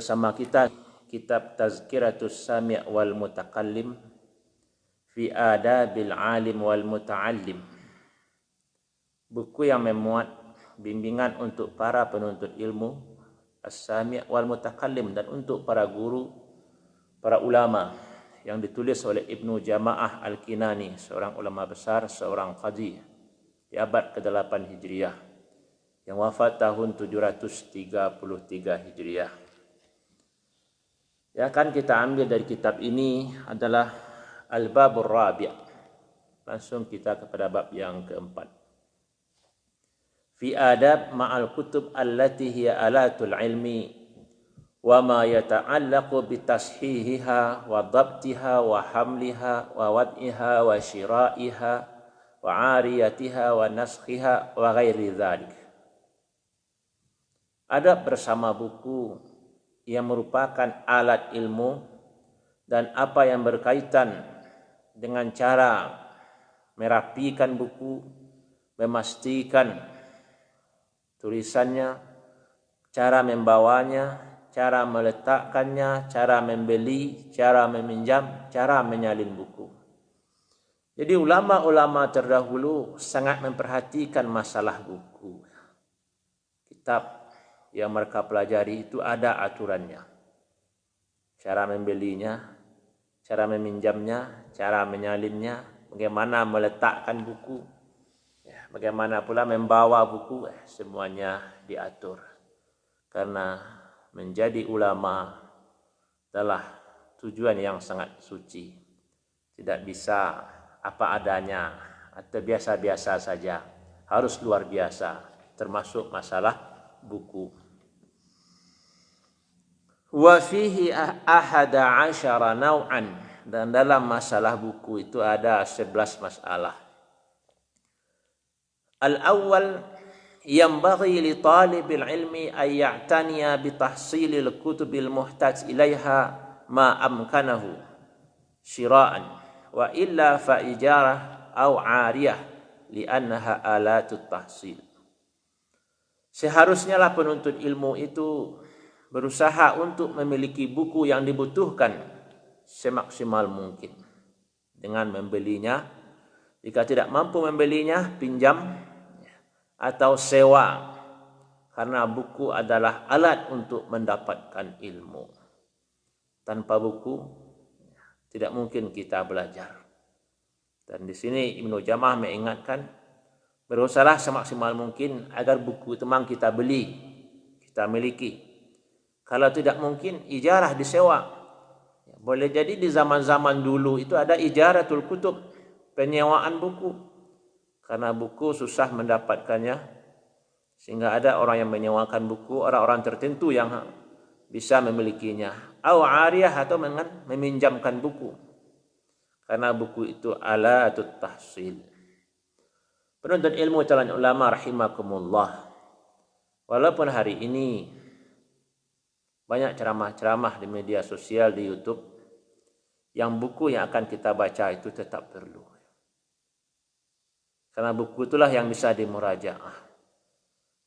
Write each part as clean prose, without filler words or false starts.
bersama kita kitab Tazkiratus Sami' wal Mutakallim fi Adabil Alim wal Muta'allim, buku yang memuat bimbingan untuk para penuntut ilmu, as-sami' wal mutakallim, dan untuk para guru, para ulama, yang ditulis oleh Ibnu Jama'ah Al-Kinani, seorang ulama besar, seorang qadhi di abad ke-8 Hijriah, yang wafat tahun 733 Hijriah. Yang akan kita ambil dari kitab ini adalah Al-Babur Rabi'. Langsung kita kepada bab yang keempat. Fi adab ma'al kutub allati hiya alatul ilmi wa ma yata'allaqu bitashihiha wa dhabtiha wa hamliha wa wad'iha wa shira'iha wa 'ariyatiha wa naskhiha wa ghairi dzalik. Adab bersama buku yang merupakan alat ilmu dan apa yang berkaitan dengan cara merapikan buku, memastikan tulisannya, cara membawanya, cara meletakkannya, cara membeli, cara meminjam, cara menyalin buku. Jadi ulama-ulama terdahulu sangat memperhatikan masalah buku. Kitab yang mereka pelajari itu ada aturannya. Cara membelinya, cara meminjamnya, cara menyalinnya, bagaimana meletakkan buku, bagaimana pula membawa buku, semuanya diatur. Karena menjadi ulama adalah tujuan yang sangat suci. Tidak bisa apa adanya atau biasa-biasa saja. Harus luar biasa, termasuk masalah buku. Wa fihi ahada asyara naw'an, dan dalam masalah buku itu ada 11 masalah. Al-awwal, yanbaghi li talibil ilmi an ya'taniya bi tahsilil kutubil muhtaj ilaiha ma amkanahu shira'an wa illa fa ijarah aw 'ariyah li'annaha alatut tahsil. Seharusnya lah penuntut ilmu itu berusaha untuk memiliki buku yang dibutuhkan semaksimal mungkin dengan membelinya. Jika tidak mampu membelinya, pinjam atau sewa, karena buku adalah alat untuk mendapatkan ilmu. Tanpa buku tidak mungkin kita belajar. Dan di sini Ibnu Jama'ah mengingatkan, berusahalah semaksimal mungkin agar buku itu memang kita beli, kita miliki. Kalau tidak mungkin, ijarah, disewa. Boleh jadi di zaman-zaman dulu itu ada ijaratul kutub, penyewaan buku. Karena buku susah mendapatkannya, sehingga ada orang yang menyewakan buku, orang-orang tertentu yang bisa memilikinya. Au 'ariyah, atau meminjamkan buku. Karena buku itu alatut tahsil. Penuntut ilmu calon ulama rahimakumullah, walaupun hari ini banyak ceramah-ceramah di media sosial, di YouTube, yang buku yang akan kita baca itu tetap perlu. Karena buku itulah yang bisa dimurajaah.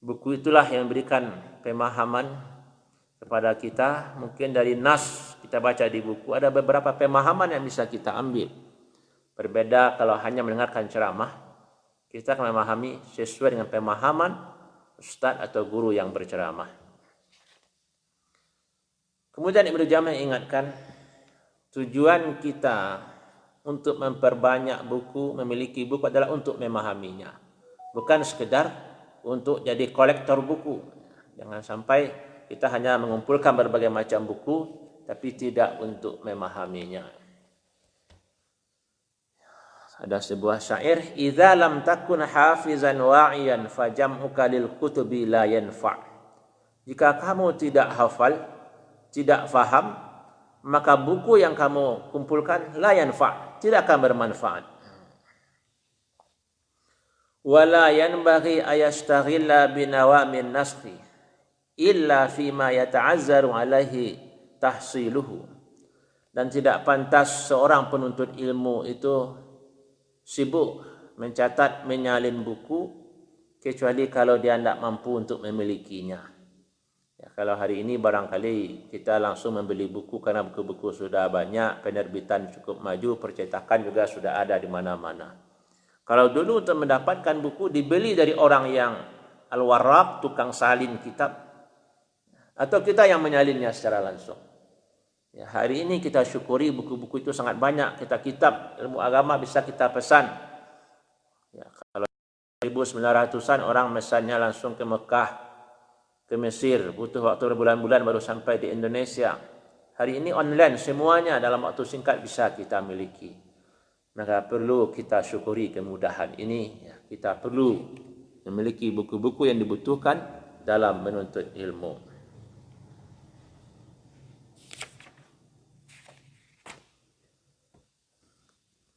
Buku itulah yang berikan pemahaman kepada kita. Mungkin dari nas kita baca di buku, ada beberapa pemahaman yang bisa kita ambil. Berbeda kalau hanya mendengarkan ceramah, kita akan memahami sesuai dengan pemahaman ustaz atau guru yang berceramah. Kemudian Ibnu Jama'ah ingatkan, tujuan kita untuk memperbanyak buku, memiliki buku adalah untuk memahaminya. Bukan sekedar untuk jadi kolektor buku. Jangan sampai kita hanya mengumpulkan berbagai macam buku, tapi tidak untuk memahaminya. Ada sebuah syair, "Idza lam takun hafizan wa'iyan fajam'uka lil kutubi la yanfa'." Jika kamu tidak hafal, tidak faham, maka buku yang kamu kumpulkan la yanfa', tidak akan bermanfaat. Wala yanbaghi ayastaghilla binawamin naskhi illa fima yata'azzaru alaihi tahsiluhu. Dan tidak pantas seorang penuntut ilmu itu sibuk mencatat, menyalin buku, kecuali kalau dia tidak mampu untuk memilikinya. Ya, kalau hari ini barangkali kita langsung membeli buku karena buku-buku sudah banyak, penerbitan cukup maju, percetakan juga sudah ada di mana-mana. Kalau dulu untuk mendapatkan buku dibeli dari orang yang al-warraq, tukang salin kitab, atau kita yang menyalinnya secara langsung. Ya, hari ini kita syukuri buku-buku itu sangat banyak. Kitab ilmu agama bisa kita pesan. Ya, kalau 1900-an orang mesannya langsung ke Mekah, ke Mesir, butuh waktu berbulan-bulan baru sampai di Indonesia. Hari ini online, semuanya dalam waktu singkat bisa kita miliki. Maka perlu kita syukuri kemudahan ini. Ya, kita perlu memiliki buku-buku yang dibutuhkan dalam menuntut ilmu.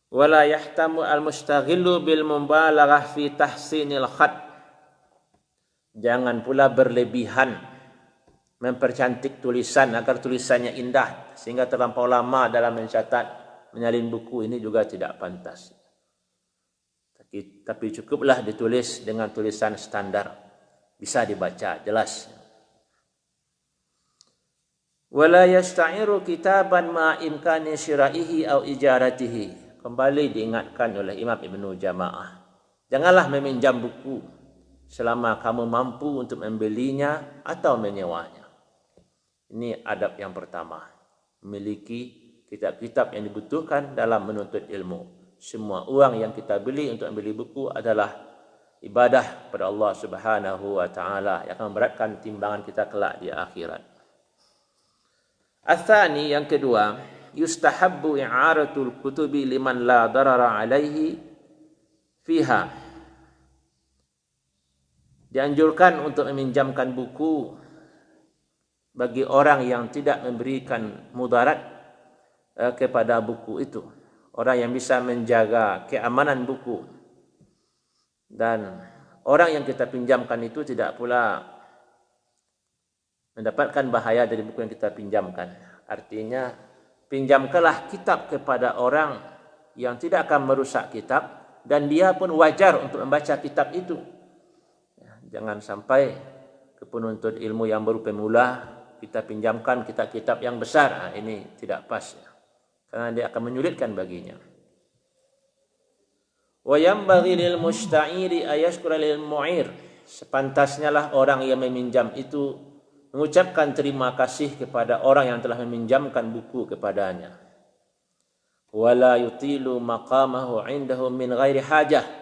Wala yahtamu al-mustaghillu bil mubalaghah fi tahsinil khat. Jangan pula berlebihan mempercantik tulisan agar tulisannya indah sehingga terlampau lama dalam mencatat, menyalin buku, ini juga tidak pantas. Tapi cukuplah ditulis dengan tulisan standar, bisa dibaca jelas. Wala yasta'iru kitaban ma imkani syira'ihi au ijaratihi. Kembali diingatkan oleh Imam Ibnu Jamaah, janganlah meminjam buku selama kamu mampu untuk membelinya atau menyewanya. Ini adab yang pertama, memiliki kitab-kitab yang dibutuhkan dalam menuntut ilmu. Semua uang yang kita beli untuk membeli buku adalah ibadah pada Allah Subhanahu wa taala yang akan memberatkan timbangan kita kelak di akhirat. Atsani, yang kedua, yustahabbu i'aratul kutubi liman la darara alaihi fiha. Dianjurkan untuk meminjamkan buku bagi orang yang tidak memberikan mudarat kepada buku itu. Orang yang bisa menjaga keamanan buku. Dan orang yang kita pinjamkan itu tidak pula mendapatkan bahaya dari buku yang kita pinjamkan. Artinya, pinjamkanlah kitab kepada orang yang tidak akan merusak kitab dan dia pun wajar untuk membaca kitab itu. Jangan sampai ke penuntut ilmu yang baru pemula kita pinjamkan kitab-kitab yang besar. Ini tidak pas, karena dia akan menyulitkan baginya. Wa yanbaghi lil musta'iri ayashkura lil mu'ir. Sepantasnya lah orang yang meminjam itu mengucapkan terima kasih kepada orang yang telah meminjamkan buku kepadanya. Wala yutilu maqamahu indahu min ghairi hajah.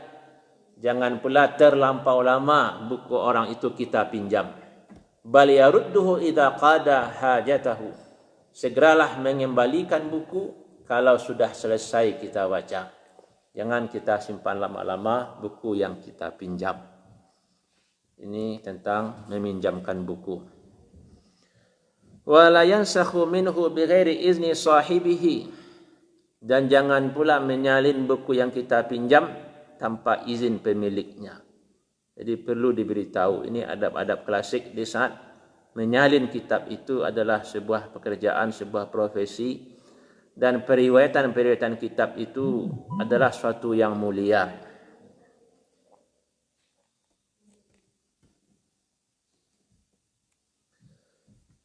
Jangan pula terlampau lama buku orang itu kita pinjam. Bal yarudduhu idza qada hajatahu. Segeralah mengembalikan buku kalau sudah selesai kita baca. Jangan kita simpan lama-lama buku yang kita pinjam. Ini tentang meminjamkan buku. Wala yansakhu minhu bighairi izni sahibihi. Dan jangan pula menyalin buku yang kita pinjam tanpa izin pemiliknya. Jadi perlu diberitahu, ini adab-adab klasik di saat menyalin kitab itu adalah sebuah pekerjaan, sebuah profesi, dan periwayatan kitab itu adalah suatu yang mulia.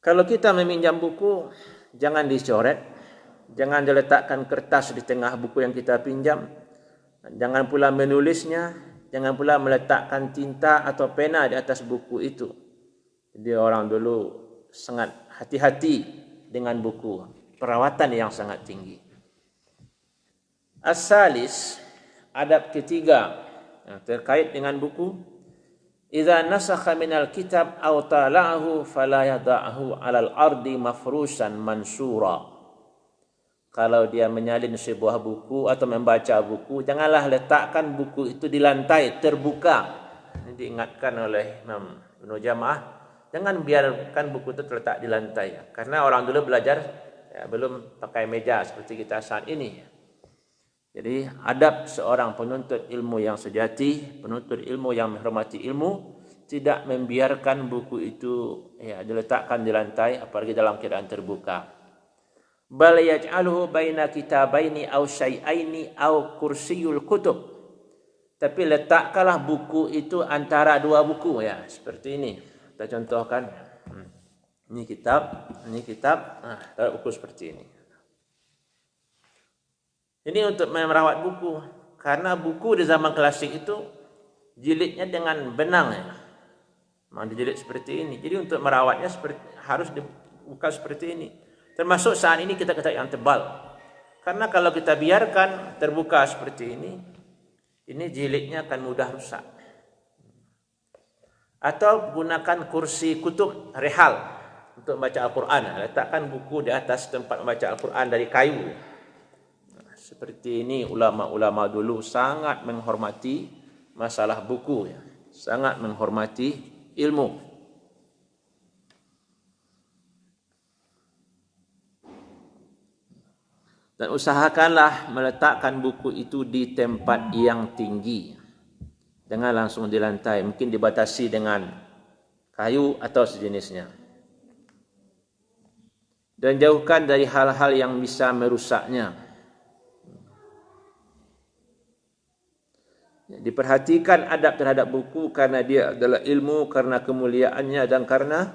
Kalau kita meminjam buku, jangan dicoret, jangan diletakkan kertas di tengah buku yang kita pinjam, jangan pula menulisnya, jangan pula meletakkan tinta atau pena di atas buku itu. Jadi orang dulu sangat hati-hati dengan buku, perawatan yang sangat tinggi. As-salis, adab ketiga yang terkait dengan buku. Idza nasakha minal kitab aw tala'ahu fala yada'ahu 'alal ardi mafrusan mansura. Kalau dia menyalin sebuah buku atau membaca buku, janganlah letakkan buku itu di lantai terbuka. Ini diingatkan oleh Imam Ibnu Jamaah, jangan biarkan buku itu terletak di lantai. Karena orang dulu belajar belum pakai meja seperti kita saat ini. Jadi adab seorang penuntut ilmu yang sejati, penuntut ilmu yang menghormati ilmu, tidak membiarkan buku itu diletakkan di lantai, apalagi dalam keadaan terbuka. Bal yaj'aluhu baina kitabaini aw syai'aini aw kursiyul kutub. Tapi letakkanlah buku itu antara dua buku, ya, seperti ini. Kita contohkan. Ini kitab, taruh buku seperti ini. Ini untuk merawat buku, karena buku di zaman klasik itu jilidnya dengan benang ya. Memang dijilid seperti ini. Jadi untuk merawatnya harus dibuka seperti ini. Termasuk saat ini kita yang tebal. Karena kalau kita biarkan terbuka seperti ini jilidnya akan mudah rusak. Atau gunakan kursi kutub rehal untuk membaca Al-Quran. Letakkan buku di atas tempat membaca Al-Quran dari kayu. Seperti ini ulama-ulama dulu sangat menghormati masalah buku ya. Sangat menghormati ilmu. Dan usahakanlah meletakkan buku itu di tempat yang tinggi. Jangan langsung di lantai, mungkin dibatasi dengan kayu atau sejenisnya. Dan jauhkan dari hal-hal yang bisa merusaknya. Diperhatikan adab terhadap buku karena dia adalah ilmu, karena kemuliaannya dan karena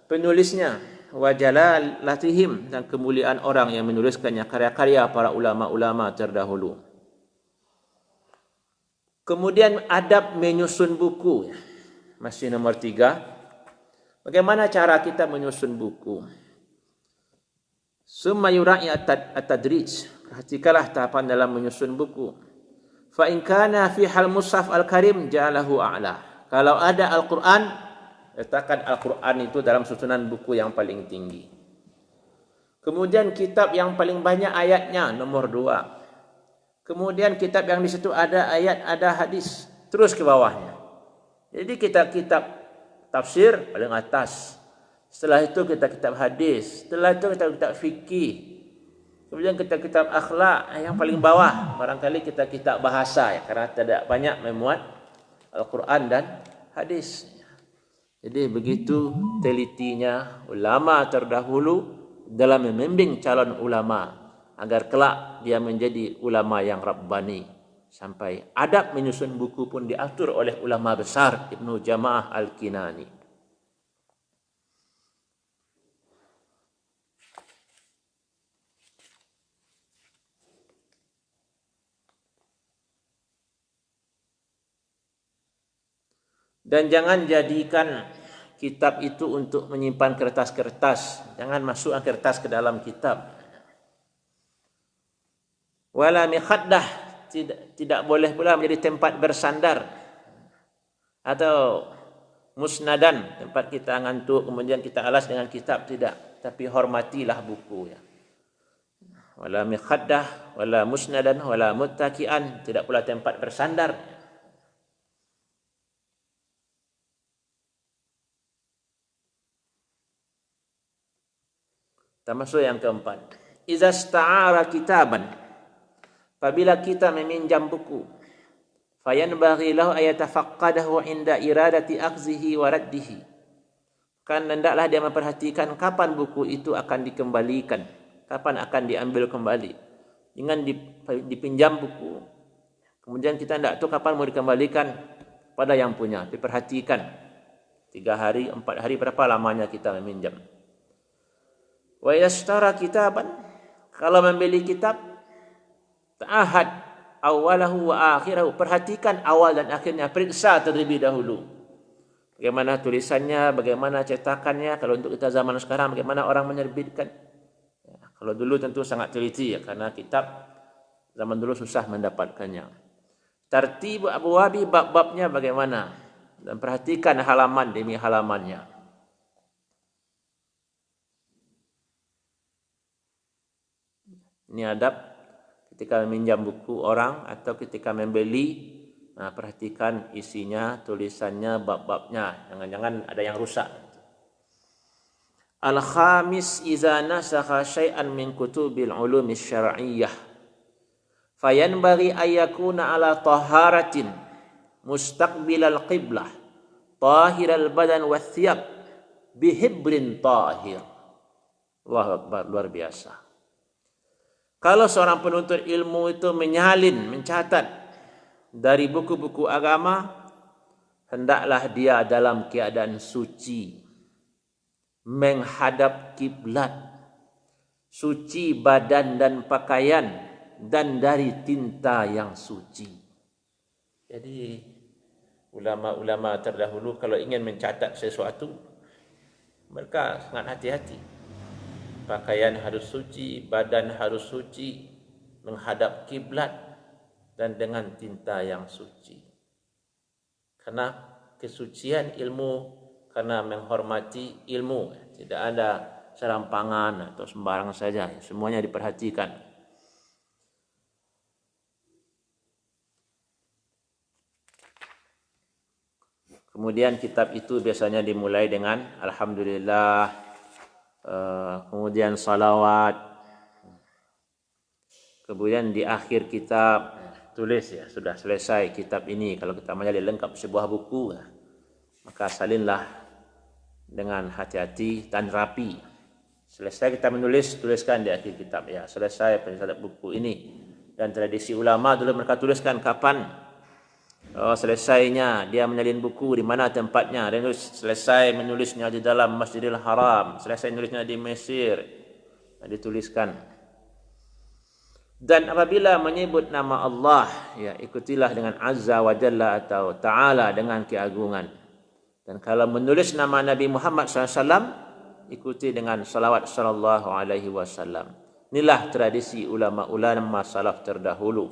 penulisnya. Wa jalalatihim, dan kemuliaan orang yang menuliskannya, karya-karya para ulama-ulama terdahulu. Kemudian adab menyusun buku. Masih nomor 3. Bagaimana cara kita menyusun buku? Summa yura'i at-tadrij. Perhatikanlah tahapan dalam menyusun buku. Fa in kana fi hal mushaf al-karim ja'alahu a'la. Kalau ada Al-Quran, letakkan Al-Quran itu dalam susunan buku yang paling tinggi. Kemudian kitab yang paling banyak ayatnya nomor 2. Kemudian kitab yang di situ ada ayat, ada hadis, terus ke bawahnya. Jadi kitab-kitab tafsir paling atas. Setelah itu kitab-kitab hadis, setelah itu kitab-kitab fikih. Kemudian kitab-kitab akhlak yang paling bawah, barangkali kitab-kitab bahasa ya, karena tidak banyak memuat Al-Quran dan hadis. Jadi begitu telitinya ulama terdahulu dalam membimbing calon ulama agar kelak dia menjadi ulama yang rabbani. Sampai adab menyusun buku pun diatur oleh ulama besar Ibnu Jama'ah Al-Kinani. Dan jangan jadikan kitab itu untuk menyimpan kertas-kertas. Jangan masukkan kertas ke dalam kitab. Wala mikhaddah, tidak boleh pula menjadi tempat bersandar. Atau musnadan, tempat kita ngantuk kemudian kita alas dengan kitab, tidak. Tapi hormatilah buku ya. Wala mikhaddah, wala musnadan, wala muttaki'an, tidak pula tempat bersandar. Termasuk yang keempat, iza sta'ara kitaban, apabila kita meminjam buku, fayanbaghi lahu ayatafaqqadahu inda iradati akhzihi wa raddihi, kan hendaklah dia memperhatikan kapan buku itu akan dikembalikan, kapan akan diambil kembali. Jangan dipinjam buku kemudian kita tidak tahu kapan mau dikembalikan pada yang punya. Diperhatikan 3 hari, 4 hari, berapa lamanya kita meminjam. Wa yashtara kitaban, kalau membeli kitab, ta'ahad awalahu wa akhirahu, perhatikan awal dan akhirnya, periksa terlebih dahulu. Bagaimana tulisannya, bagaimana cetakannya. Kalau untuk kita zaman sekarang, bagaimana orang menerbitkan. Ya, kalau dulu tentu sangat teliti ya, karena kitab zaman dulu susah mendapatkannya. Tartib abwabi, bab-babnya bagaimana, dan perhatikan halaman demi halamannya. Ini adab ketika meminjam buku orang atau ketika membeli. Nah, perhatikan isinya, tulisannya, bab-babnya. Jangan-jangan ada yang rusak. Al-khamis, iza nasakha syai'an min kutubil ulumi syar'iyyah, fayanbaghi ayyakuna ala taharatin mustaqbilal qiblah, tahiral badan wa thiyab, bihibrin tahir. Allahu Akbar, luar biasa. Kalau seorang penuntut ilmu itu menyalin, mencatat dari buku-buku agama, hendaklah dia dalam keadaan suci, menghadap kiblat, suci badan dan pakaian, dan dari tinta yang suci. Jadi ulama-ulama terdahulu kalau ingin mencatat sesuatu, mereka sangat hati-hati. Pakaian harus suci, badan harus suci, menghadap kiblat, dan dengan tinta yang suci. Karena kesucian ilmu, karena menghormati ilmu, tidak ada serampangan atau sembarang saja, semuanya diperhatikan. Kemudian kitab itu biasanya dimulai dengan Alhamdulillah, kemudian salawat, kemudian di akhir kitab tulis ya sudah selesai kitab ini. Kalau kita menjadi lengkap sebuah buku, maka salinlah dengan hati-hati dan rapi. Selesai kita menulis, tuliskan di akhir kitab ya selesai penyelesaian buku ini. Dan tradisi ulama dulu mereka tuliskan kapan selesainya dia menyalin buku, di mana tempatnya. Dia selesai menulisnya di dalam Masjidil Haram, selesai menulisnya di Mesir, dituliskan. Dan apabila menyebut nama Allah, ya ikutilah dengan Azza wa Jalla atau Ta'ala dengan keagungan. Dan kalau menulis nama Nabi Muhammad SAW, ikuti dengan salawat sallallahu alaihi wasallam. Inilah tradisi ulama-ulama salaf terdahulu.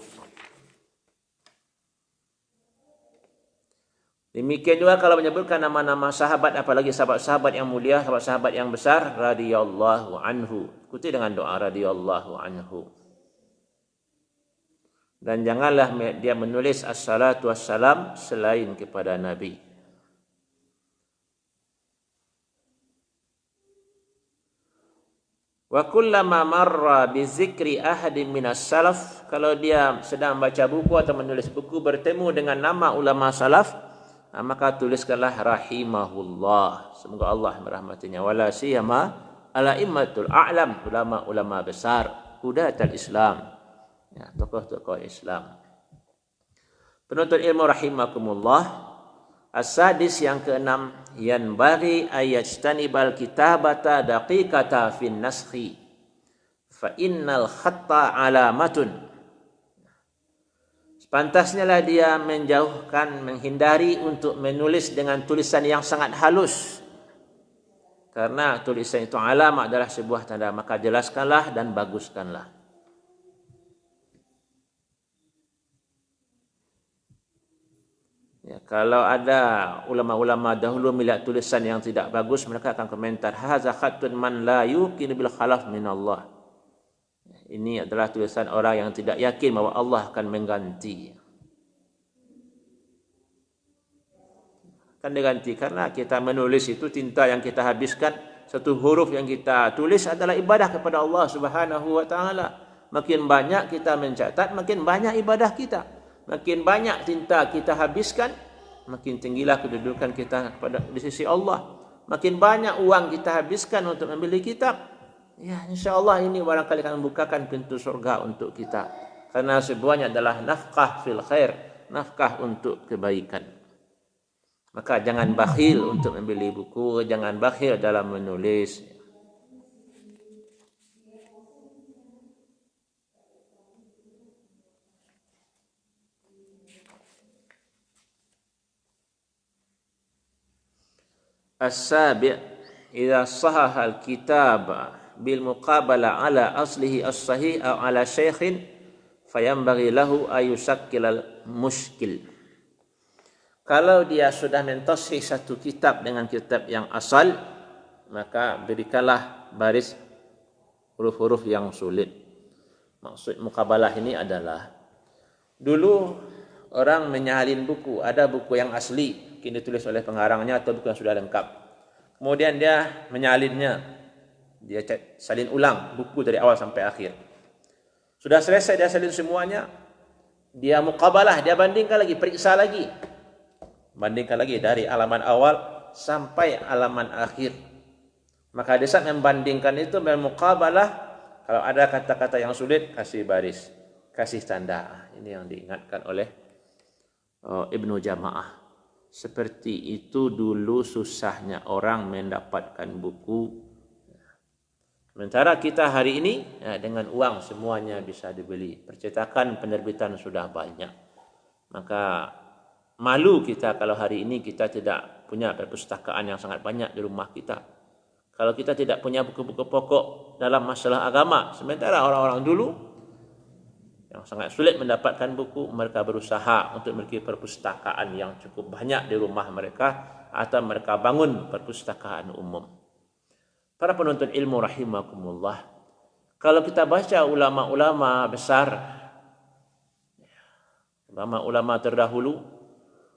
Demikian juga kalau menyebutkan nama-nama sahabat, apalagi sahabat-sahabat yang mulia, sahabat-sahabat yang besar, radhiyallahu anhu. Ikuti dengan doa radhiyallahu anhu. Dan janganlah dia menulis assalatu wassalam selain kepada Nabi. Wa kullama marra bi zikri ahadin minas salaf, kalau dia sedang baca buku atau menulis buku bertemu dengan nama ulama salaf, maka tuliskanlah rahimahullah, semoga Allah merahmatinya. Wala siyama ala immatul a'lam, ulama-ulama besar, hudatul Islam, ya, tokoh-tokoh Islam. Penuntut ilmu rahimakumullah. As-sadis yang keenam, yanbaghi ayajtanibal kitabata daqiqata fin naskhi fa innal khatta alamatun. Pantasnya lah dia menjauhkan, menghindari untuk menulis dengan tulisan yang sangat halus. Karena tulisan itu alamat, adalah sebuah tanda. Maka jelaskanlah dan baguskanlah. Ya, kalau ada ulama-ulama dahulu melihat tulisan yang tidak bagus, mereka akan komentar, haza khattun man la yuqin bil khalaf min Allah. Ini adalah tulisan orang yang tidak yakin bahwa Allah akan mengganti. Akan diganti karena kita menulis itu tinta yang kita habiskan, satu huruf yang kita tulis adalah ibadah kepada Allah Subhanahu wa taala. Makin banyak kita mencatat, makin banyak ibadah kita. Makin banyak tinta kita habiskan, makin tinggilah kedudukan kita di sisi Allah. Makin banyak uang kita habiskan untuk membeli kitab, ya, insyaAllah ini barangkali akan membukakan pintu surga untuk kita. Karena semuanya adalah nafkah fil khair, nafkah untuk kebaikan. Maka jangan bakhil untuk membeli buku, jangan bakhil dalam menulis. As-sabi' idza sahaha al-kitab bil muqabala ala aslihi as-sahih aw ala syaikhin fayambaghi lahu ayusakkilal muskil. Kalau dia sudah mentashih satu kitab dengan kitab yang asal, maka berikanlah baris huruf-huruf yang sulit. Maksud muqabalah ini adalah, dulu orang menyalin buku, ada buku yang asli, kini ditulis oleh pengarangnya atau buku yang sudah lengkap. Kemudian dia menyalinnya, dia salin ulang buku dari awal sampai akhir. Sudah selesai dia salin semuanya, dia muqabalah, dia bandingkan lagi, periksa lagi. Bandingkan lagi dari halaman awal sampai halaman akhir. Maka di saat membandingkan itu, memuqabalah, kalau ada kata-kata yang sulit, kasih baris, kasih tanda. Ini yang diingatkan oleh Ibnu Jama'ah. Seperti itu dulu susahnya orang mendapatkan buku. Sementara kita hari ini dengan uang semuanya bisa dibeli. Percetakan penerbitan sudah banyak. Maka malu kita kalau hari ini kita tidak punya perpustakaan yang sangat banyak di rumah kita. Kalau kita tidak punya buku-buku pokok dalam masalah agama. Sementara orang-orang dulu yang sangat sulit mendapatkan buku, mereka berusaha untuk memiliki perpustakaan yang cukup banyak di rumah mereka atau mereka bangun perpustakaan umum. Para penuntut ilmu rahimakumullah, kalau kita baca ulama-ulama besar, ulama-ulama terdahulu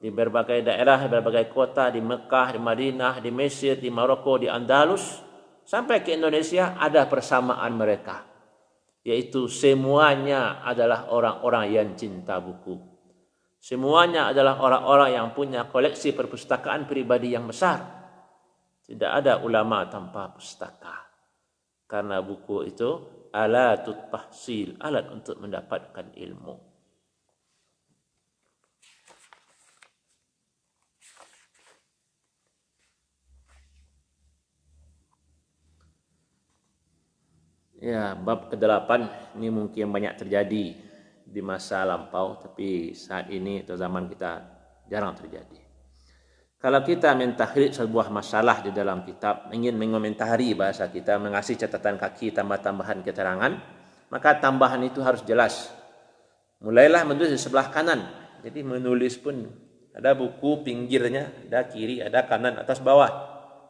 di berbagai daerah, di berbagai kota, di Mekah, di Madinah, di Mesir, di Maroko, di Andalus, sampai ke Indonesia ada persamaan mereka, yaitu semuanya adalah orang-orang yang cinta buku. Semuanya adalah orang-orang yang punya koleksi perpustakaan pribadi yang besar. Tidak ada ulama tanpa pustaka. Karena buku itu alatut tahsil, alat untuk mendapatkan ilmu. Ya, bab ke-8 ini mungkin banyak terjadi di masa lampau, tapi saat ini atau zaman kita jarang terjadi. Kalau kita mentahrir sebuah masalah di dalam kitab, ingin mengomentari bahasa kita, mengasih catatan kaki, tambah-tambahan keterangan, maka tambahan itu harus jelas. Mulailah menulis di sebelah kanan. Jadi menulis pun ada buku pinggirnya, ada kiri, ada kanan, atas, bawah.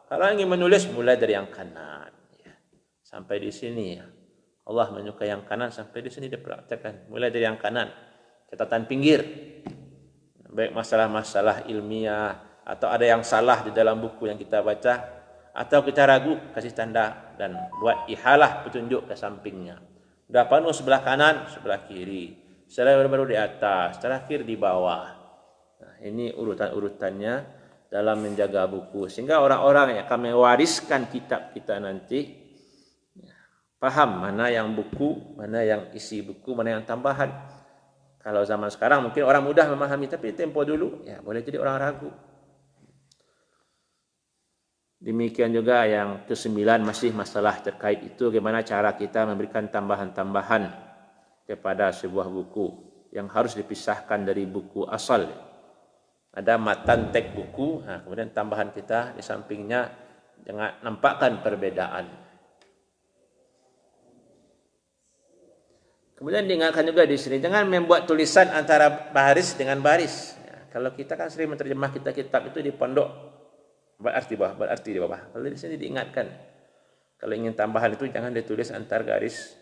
Kalau ingin menulis, mulai dari yang kanan. Sampai di sini. Allah menyukai yang kanan, sampai di sini dipraktekkan. Mulai dari yang kanan. Catatan pinggir. Baik masalah-masalah ilmiah, atau ada yang salah di dalam buku yang kita baca, atau kita ragu, kasih tanda dan buat ihalah petunjuk ke sampingnya. Sudah penuh sebelah kanan, sebelah kiri, setelah baru di atas, terakhir di bawah. Nah, ini urutan-urutannya dalam menjaga buku, sehingga orang-orang yang akan mewariskan kitab kita nanti paham mana yang buku, mana yang isi buku, mana yang tambahan. Kalau zaman sekarang mungkin orang mudah memahami, tapi tempo dulu ya boleh jadi orang ragu. Demikian juga yang ke-9 masih masalah terkait itu, bagaimana cara kita memberikan tambahan-tambahan kepada sebuah buku yang harus dipisahkan dari buku asal. Ada matan teks buku, kemudian tambahan kita di sampingnya jangan nampakkan perbedaan. Kemudian diingatkan juga di sini, jangan membuat tulisan antara baris dengan baris. Kalau kita kan sering menerjemah kitab itu di pondok, berarti di bawah. Kalau di sini diingatkan, kalau ingin tambahan itu jangan ditulis antar garis,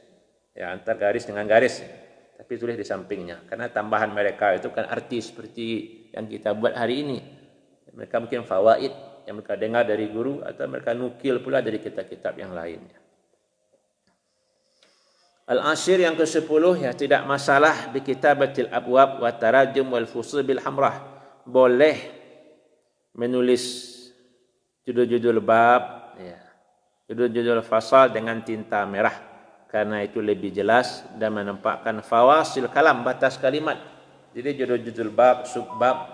antar garis dengan garis, tapi tulis di sampingnya. Karena tambahan mereka itu kan arti seperti yang kita buat hari ini. Mereka mungkin fawaid yang mereka dengar dari guru, atau mereka nukil pula dari kitab-kitab yang lainnya. Al-Ashir yang ke-10, tidak masalah bi kitabatil abwab wa tarajum wal fusul bil hamrah. Boleh menulis judul-judul bab, judul-judul fasal dengan tinta merah, karena itu lebih jelas dan menampakkan fawasil kalam, batas kalimat. Jadi judul-judul bab, subbab.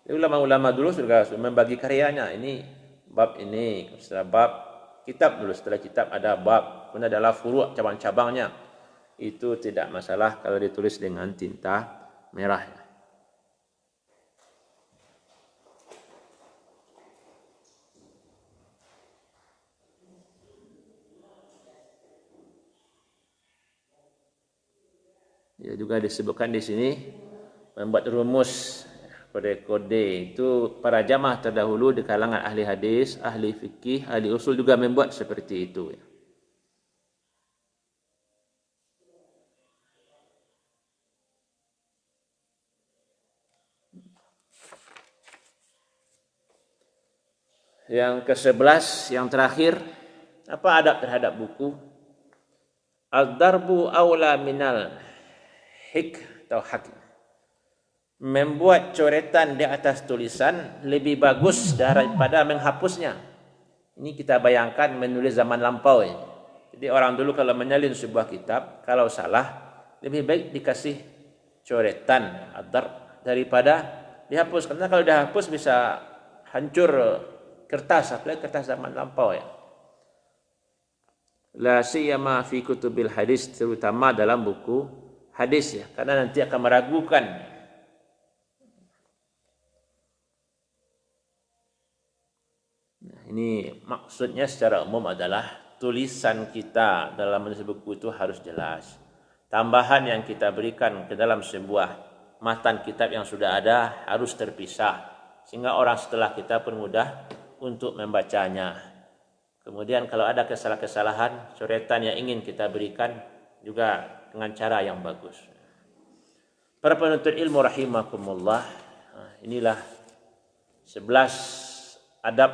Ulama-ulama dulu sudah membagi karyanya. Ini bab ini, setelah bab kitab dulu, setelah kitab ada bab, kemudian adalah furu' cabang-cabangnya. Itu tidak masalah kalau ditulis dengan tinta merah. Ya, juga disebutkan di sini membuat rumus kode-kode itu para jamaah terdahulu di kalangan ahli hadis, ahli fikih, ahli usul juga membuat seperti itu. Yang ke-11, yang terakhir, apa adab terhadap buku? Al-darbu aula minal hik atau hakim. Membuat coretan di atas tulisan lebih bagus daripada menghapusnya. Ini kita bayangkan menulis zaman lampau. Jadi orang dulu kalau menyalin sebuah kitab, kalau salah lebih baik dikasih coretan adar daripada dihapus, karena kalau dihapus bisa hancur kertas, apalagi kertas zaman lampau ya. La siyama fi kutubil hadis, terutama dalam buku hadis ya, karena nanti akan meragukan. Nah, ini maksudnya secara umum adalah tulisan kita dalam menulis buku itu harus jelas. Tambahan yang kita berikan ke dalam sebuah matan kitab yang sudah ada harus terpisah, sehingga orang setelah kita pun mudah untuk membacanya. Kemudian kalau ada kesalahan-kesalahan, coretan yang ingin kita berikan juga dengan cara yang bagus. Para penuntut ilmu rahimakumullah, inilah 11 adab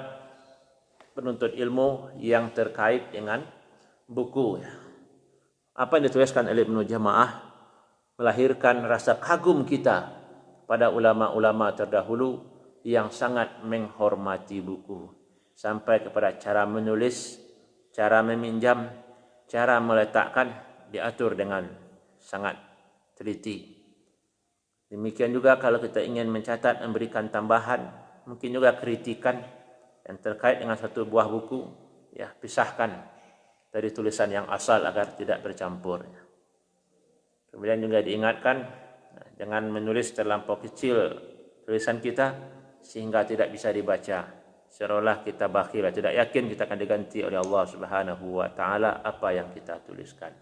penuntut ilmu yang terkait dengan buku. Apa yang dituliskan oleh Ibnu Jamaah melahirkan rasa kagum kita pada ulama-ulama terdahulu yang sangat menghormati buku, sampai kepada cara menulis, cara meminjam, cara meletakkan diatur dengan sangat teliti. Demikian juga kalau kita ingin mencatat, memberikan tambahan, mungkin juga kritikan yang terkait dengan satu buah buku, ya pisahkan dari tulisan yang asal agar tidak bercampur. Kemudian juga diingatkan jangan menulis terlampau kecil tulisan kita sehingga tidak bisa dibaca, seolah kita bakhil, tidak yakin kita akan diganti oleh Allah Subhanahu wa taala apa yang kita tuliskan.